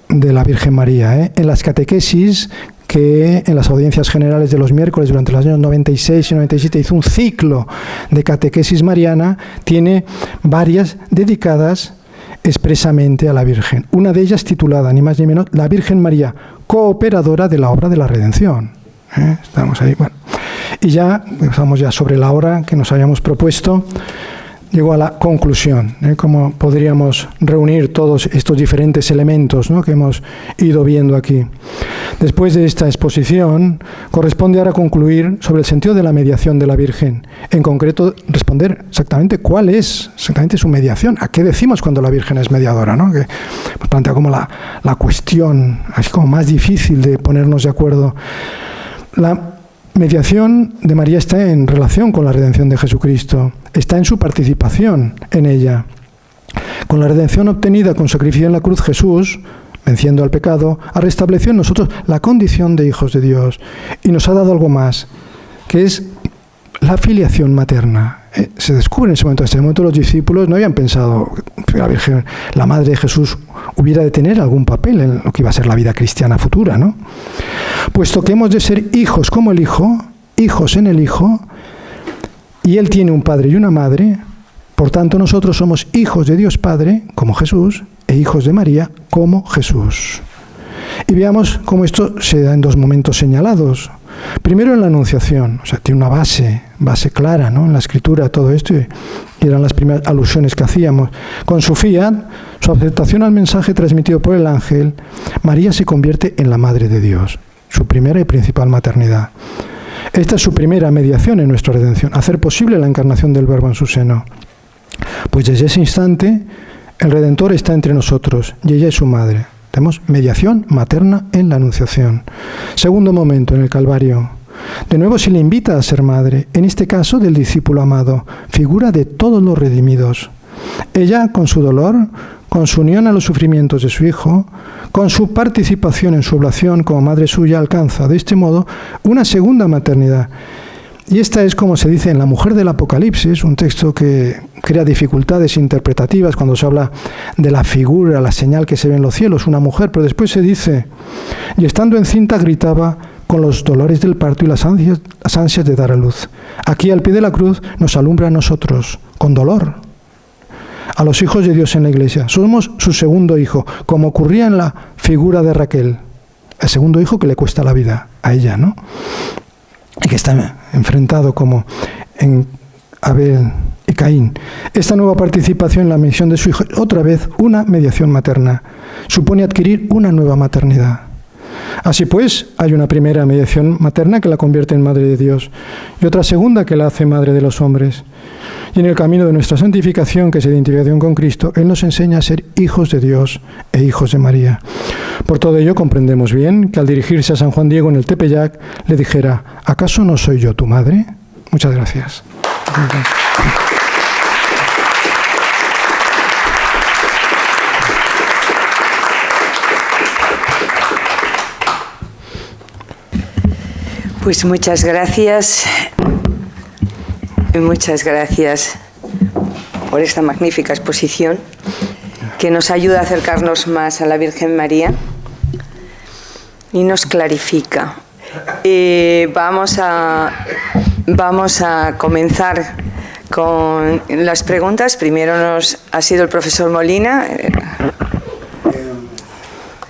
de la Virgen María. En las catequesis, que en las audiencias generales de los miércoles durante los años 96 y 97 hizo un ciclo de catequesis mariana, tiene varias dedicadas expresamente a la Virgen. Una de ellas titulada, ni más ni menos, La Virgen María, cooperadora de la obra de la redención. Estamos ahí, bueno. Y ya, estamos ya sobre la hora que nos habíamos propuesto. Llego a la conclusión, cómo podríamos reunir todos estos diferentes elementos, ¿no?, que hemos ido viendo aquí. Después de esta exposición, corresponde ahora concluir sobre el sentido de la mediación de la Virgen. En concreto, responder exactamente cuál es exactamente su mediación. ¿A qué decimos cuando la Virgen es mediadora, ¿no? Que plantea como la cuestión así como más difícil de ponernos de acuerdo. La mediación de María está en relación con la redención de Jesucristo, está en su participación en ella. Con la redención obtenida con sacrificio en la cruz, Jesús, venciendo al pecado, ha restablecido en nosotros la condición de hijos de Dios y nos ha dado algo más, que es la filiación materna. Se descubre en ese momento. Hasta ese momento los discípulos no habían pensado que la Virgen, la Madre de Jesús, hubiera de tener algún papel en lo que iba a ser la vida cristiana futura, ¿no? Puesto que hemos de ser hijos como el Hijo, hijos en el Hijo, y Él tiene un Padre y una Madre, por tanto nosotros somos hijos de Dios Padre, como Jesús, e hijos de María, como Jesús. Y veamos cómo esto se da en dos momentos señalados. Primero en la Anunciación, o sea, tiene una base clara, ¿no?, en la Escritura, todo esto, y eran las primeras alusiones que hacíamos. Con su fiat, su aceptación al mensaje transmitido por el ángel, María se convierte en la Madre de Dios, su primera y principal maternidad. Esta es su primera mediación en nuestra redención, hacer posible la encarnación del Verbo en su seno. Pues desde ese instante, el Redentor está entre nosotros, y ella es su Madre. Tenemos mediación materna en la Anunciación. Segundo momento, en el Calvario. De nuevo se le invita a ser madre, en este caso del discípulo amado, figura de todos los redimidos. Ella, con su dolor, con su unión a los sufrimientos de su Hijo, con su participación en su oblación como madre suya, alcanza de este modo una segunda maternidad. Y esta es, como se dice en La mujer del Apocalipsis, un texto que crea dificultades interpretativas cuando se habla de la figura, la señal que se ve en los cielos, una mujer, pero después se dice, y estando encinta gritaba con los dolores del parto y las ansias de dar a luz. Aquí al pie de la cruz nos alumbra a nosotros, con dolor. a los hijos de Dios en la Iglesia. Somos su segundo hijo, como ocurría en la figura de Raquel, el segundo hijo que le cuesta la vida a ella, ¿no? Y que está enfrentado como en Abel y Caín. Esta nueva participación en la misión de su hijo, otra vez una mediación materna, supone adquirir una nueva maternidad. Así pues, hay una primera mediación materna que la convierte en Madre de Dios y otra segunda que la hace Madre de los hombres. Y en el camino de nuestra santificación, que es identificación con Cristo, Él nos enseña a ser hijos de Dios e hijos de María. Por todo ello, comprendemos bien que al dirigirse a San Juan Diego en el Tepeyac, le dijera: ¿acaso no soy yo tu madre? Muchas gracias. Pues muchas gracias por esta magnífica exposición que nos ayuda a acercarnos más a la Virgen María y nos clarifica. Vamos a comenzar con las preguntas. Primero ha sido el profesor Molina.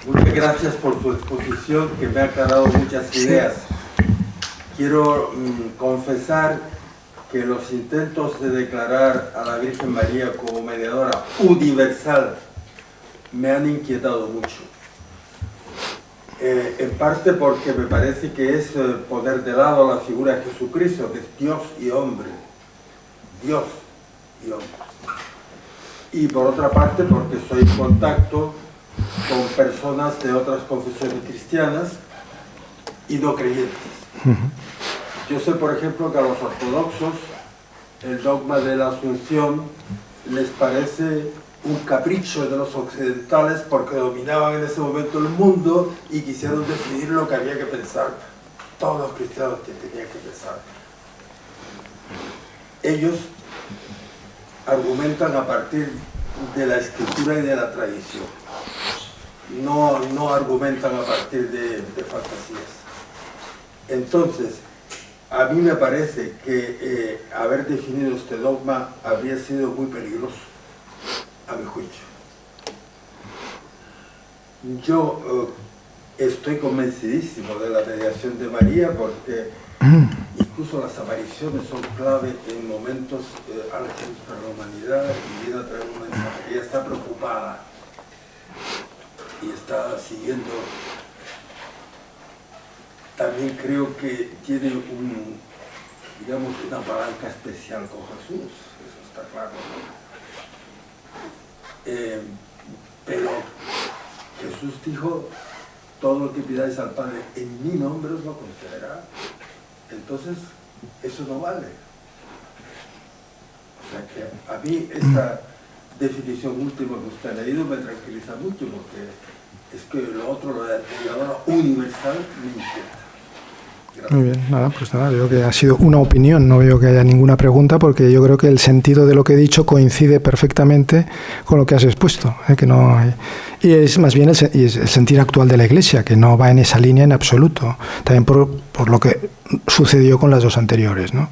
Muchas gracias por su exposición, que me ha aclarado muchas ideas. Quiero confesar que los intentos de declarar a la Virgen María como mediadora universal me han inquietado mucho. En parte porque me parece que es poner de lado la figura de Jesucristo, que es Dios y hombre. Dios y hombre. Y por otra parte porque estoy en contacto con personas de otras confesiones cristianas y no creyentes. Yo sé, por ejemplo, que a los ortodoxos el dogma de la Asunción les parece un capricho de los occidentales porque dominaban en ese momento el mundo y quisieron decidir lo que había que pensar todos los cristianos que tenían que pensar. Ellos argumentan a partir de la escritura y de la tradición, no argumentan a partir de fantasías. Entonces, a mí me parece que haber definido este dogma habría sido muy peligroso, a mi juicio. Yo estoy convencidísimo de la mediación de María porque incluso las apariciones son clave en momentos álgidos para la humanidad y viene a traer un mensaje. Ella está preocupada y está siguiendo. También creo que tiene una palanca especial con Jesús, eso está claro, ¿no? Pero Jesús dijo: todo lo que pidáis al Padre en mi nombre os lo concederá. Entonces, eso no vale. O sea que a mí esta definición última que usted ha leído me tranquiliza mucho, porque es que lo otro, lo de la mediadora universal, me inquieta. Gracias. Muy bien, pues veo que ha sido una opinión, no veo que haya ninguna pregunta, porque yo creo que el sentido de lo que he dicho coincide perfectamente con lo que has expuesto, que no hay, y es más bien el sentir actual de la Iglesia, que no va en esa línea en absoluto, también por lo que sucedió con las dos anteriores, ¿no?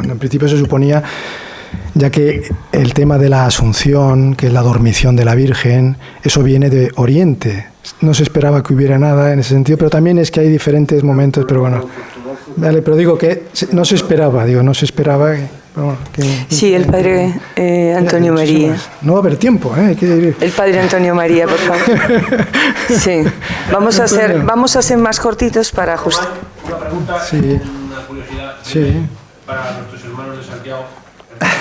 En principio se suponía, ya que el tema de la Asunción, que es la dormición de la Virgen, eso viene de Oriente. No se esperaba que hubiera nada en ese sentido, pero también es que hay diferentes momentos, pero bueno. Vale, pero digo que no se esperaba, Sí, el padre Antonio María. No va a haber tiempo, hay que ir. El padre Antonio María, por favor. Sí. Vamos a ser más cortitos para ajustar. Una pregunta, sí. Una curiosidad sí. Para nuestros hermanos de Santiago,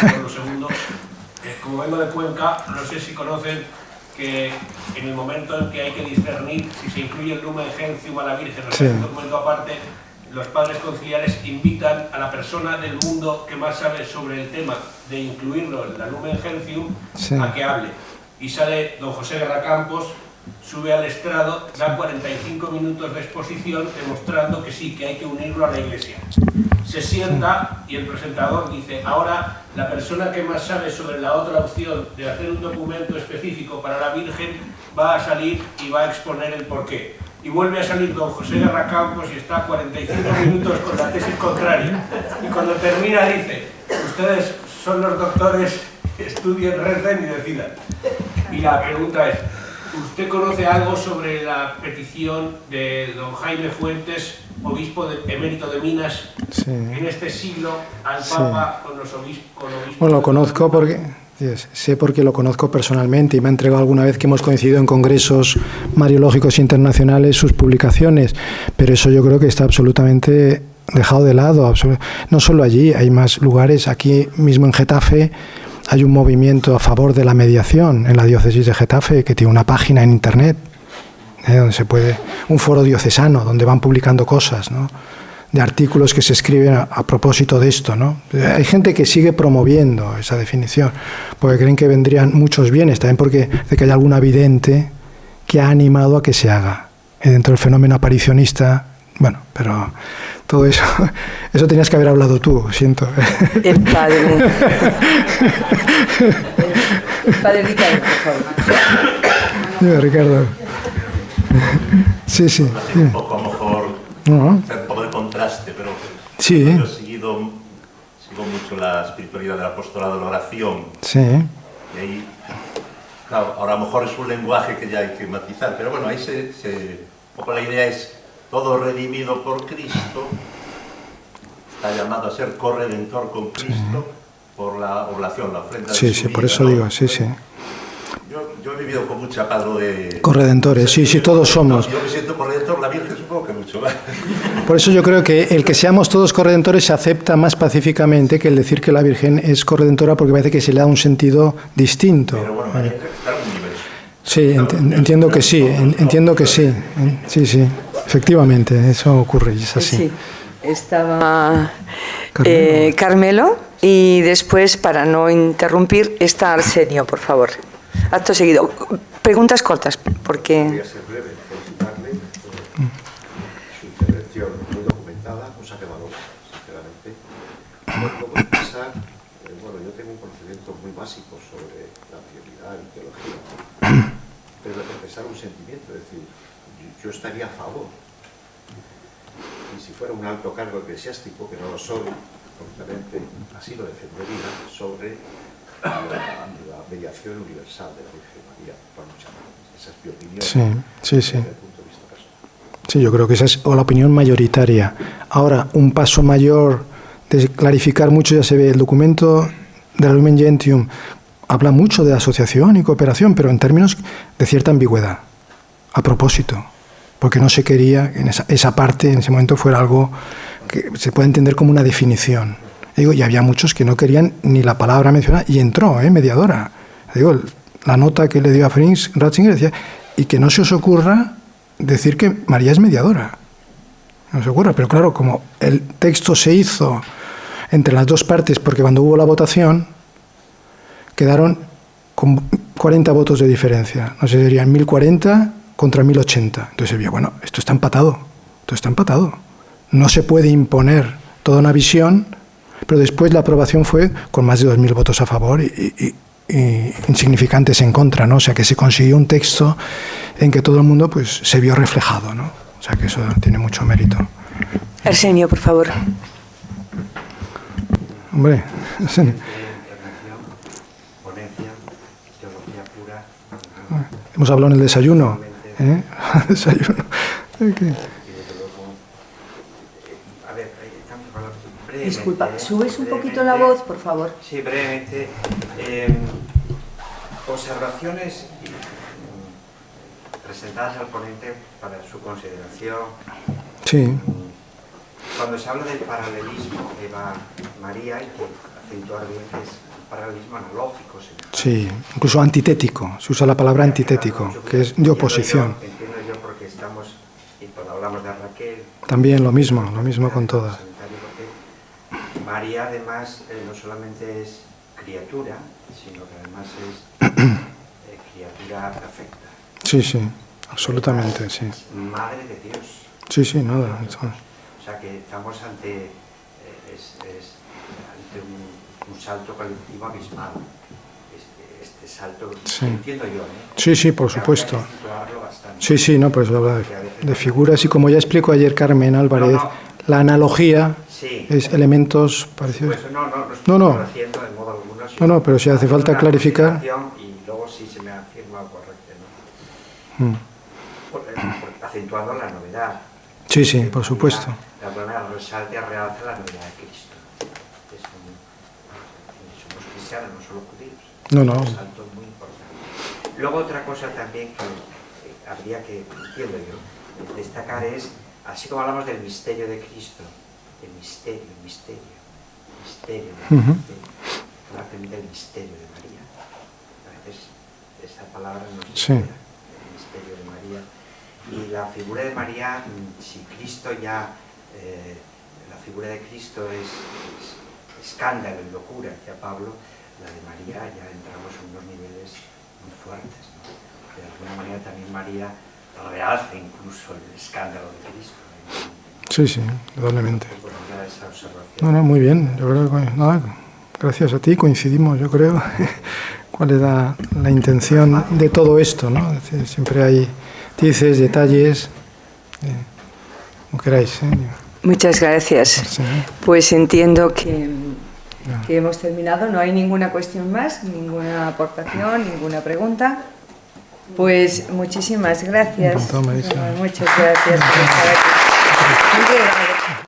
por lo segundo. Como vengo de Cuenca, no sé si conocen que en el momento en que hay que discernir si se incluye el Lumen Gentium a la Virgen, o sea, un documento aparte, los padres conciliares invitan a la persona del mundo que más sabe sobre el tema de incluirlo en la Lumen Gentium a que hable. Y sale don José Guerra Campos, sube al estrado, da 45 minutos de exposición demostrando que sí, que hay que unirlo a la Iglesia. Se sienta y el presentador dice: ahora la persona que más sabe sobre la otra opción de hacer un documento específico para la Virgen va a salir y va a exponer el porqué. Y vuelve a salir don José Guerra Campos y está 45 minutos con la tesis contraria. Y cuando termina dice: ustedes son los doctores estudien, recen y decidan. Y la pregunta es, ¿usted conoce algo sobre la petición de don Jaime Fuentes, obispo emérito de Minas, en este siglo al Papa con los obispos? Bueno, lo conozco porque sé porque lo conozco personalmente y me ha entregado alguna vez que hemos coincidido en congresos mariológicos internacionales sus publicaciones, pero eso yo creo que está absolutamente dejado de lado. No solo allí, hay más lugares. Aquí mismo en Getafe hay un movimiento a favor de la mediación en la diócesis de Getafe que tiene una página en internet donde se puede, un foro diocesano donde van publicando cosas, ¿no?, de artículos que se escriben a propósito de esto, ¿no? Hay gente que sigue promoviendo esa definición porque creen que vendrían muchos bienes, también porque de que hay alguna vidente que ha animado a que se haga. Y dentro del fenómeno aparicionista, bueno, pero todo eso tenías que haber hablado tú, siento. El padre. El padre Ricardo, por favor. Ricardo. Sí. Un poco a lo mejor un poco de contraste, pero sí. Yo sigo mucho la espiritualidad del apostolado de la oración. Sí. Y ahí, claro, ahora a lo mejor es un lenguaje que ya hay que matizar, pero bueno, ahí un poco la idea es todo redimido por Cristo, está llamado a ser corredentor con Cristo por la oblación, la ofrenda de su vida, por eso ¿no? digo, sí. Yo he vivido con mucha paz de... Corredentores, sí, todos somos. Yo me siento corredentor, la Virgen supongo que mucho. Por eso yo creo que el que seamos todos corredentores se acepta más pacíficamente que el decir que la Virgen es corredentora, porque parece que se le da un sentido distinto. Pero bueno, hay que estar en un universo. Sí, entiendo que sí, sí, efectivamente, eso ocurre y es así. Sí, estaba Carmelo y después, para no interrumpir, está Arsenio, por favor. Acto seguido. Preguntas cortas, porque... Voy a ser breve, felicitarle por su intervención muy documentada, cosa que valoro, sinceramente. Luego pensar, yo tengo un conocimiento muy básico sobre la prioridad y teología, pero expresar un sentimiento, es decir, yo estaría a favor. Y si fuera un alto cargo eclesiástico, que no lo soy, completamente así lo defendería, sobre la mediación universal de la Virgen María por muchas veces. Esa es mi opinión. Sí. Desde el punto de vista personal. Sí, yo creo que esa es la opinión mayoritaria. Ahora, un paso mayor de clarificar mucho ya se ve. El documento de la Lumen Gentium habla mucho de asociación y cooperación, pero en términos de cierta ambigüedad, a propósito, porque no se quería que esa parte en ese momento fuera algo que se puede entender como una definición. Y había muchos que no querían ni la palabra mencionada, y entró, mediadora. La nota que le dio a Franz Ratzinger decía, y que no se os ocurra decir que María es mediadora. No se ocurra, pero claro, como el texto se hizo entre las dos partes, porque cuando hubo la votación, quedaron con 40 votos de diferencia. No sé, serían 1040 contra 1080. Entonces había, esto está empatado. No se puede imponer toda una visión, pero después la aprobación fue con más de 2000 votos a favor y insignificantes en contra, ¿no? O sea, que se consiguió un texto en que todo el mundo pues se vio reflejado, ¿no? O sea, que eso tiene mucho mérito. Arsenio, por favor. Hombre, Ponencia, teología pura. hemos hablado en el desayuno. Desayuno. Okay. Disculpa, ¿subes un poquito la voz, por favor? Sí, brevemente. Observaciones presentadas al ponente para su consideración. Sí. Cuando se habla del paralelismo Eva-María, hay que acentuar bien que es un paralelismo analógico. Sí, incluso antitético. Se usa la palabra antitético, que es de oposición. Entiendo yo porque estamos, y cuando hablamos de Raquel... También lo mismo con todas. María además no solamente es criatura, sino que además es criatura perfecta. Sí, absolutamente, sí. Madre de Dios. Sí, nada. O sea que estamos ante un salto colectivo abismal. Este salto, entiendo yo, Sí, por supuesto. Sí, no, pues habla de figuras y como ya explicó ayer Carmen Álvarez, la analogía Sí. es elementos parecidos. Pues no No, estoy no. corrigiendo de modo alguno. No, pero si hace falta una clarificar. consideración y luego sí se me ha afirmado correcto, ¿no? Acentuando la novedad. Sí, sí, por supuesto. De alguna manera resalta, realza la novedad de Cristo. Somos cristianos, no solo judíos. No, no. Es un salto muy importante. Luego otra cosa también que habría que, entiendo yo, destacar es, así como hablamos del misterio de Cristo, el misterio de Ujú. el misterio de María. A veces esta palabra no se Sí. queda, el misterio de María. Y la figura de María, si Cristo ya, la figura de Cristo es escándalo y locura, decía Pablo, la de María ya entramos en unos niveles muy fuertes, ¿no? De alguna manera también María realza incluso el escándalo de Cristo, ¿no? Sí, sí, indudablemente. Pues ya esa observación. No, no, muy bien. Yo creo que nada, gracias a ti coincidimos, yo creo, cuál es la intención de todo esto, ¿no? Es decir, siempre hay dices, detalles, como queráis. Muchas gracias. Sí. Pues entiendo que hemos terminado. No hay ninguna cuestión más, ninguna aportación, ninguna pregunta. Pues muchísimas gracias. Encantado, Marisa. Muchas gracias por estar aquí. Muy bien.